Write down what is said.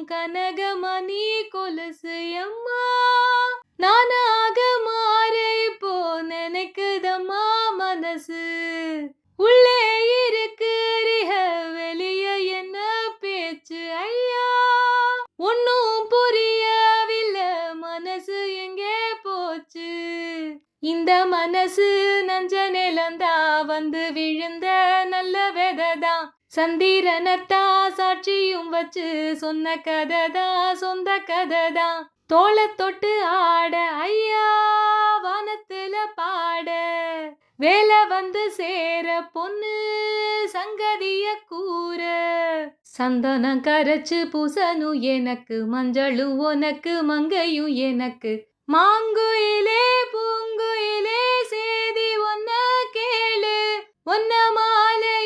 கனகமணி கொலுசு எம்மா நானாக மாற இப்போ நினைக்குதம்மா மனசு உள்ளே இருக்கு ரிஹ வெளிய என்ன பேச்சு ஐயா ஒன்னும் புரியவில்லை மனசு எங்கே போச்சு இந்த மனசு நஞ்ச நிலந்தா வந்து விழுந்த நல்ல வெததான் சந்திரனத்தா சாட்சியும் வச்சு சொன்ன கதைதான் சொந்த கதைதான் தோள தொட்டு ஆட ஐயா வானத்துல பாட வேலை வந்து சேர பொண்ணு சங்கதிய கூற சந்தனம் கரைச்சு பூசணும் எனக்கு மஞ்சளும் உனக்கு மங்கையும் எனக்கு மாங்குயிலே பூங்குயிலே சேதி ஒன்ன கேளு ஒன்ன மாலை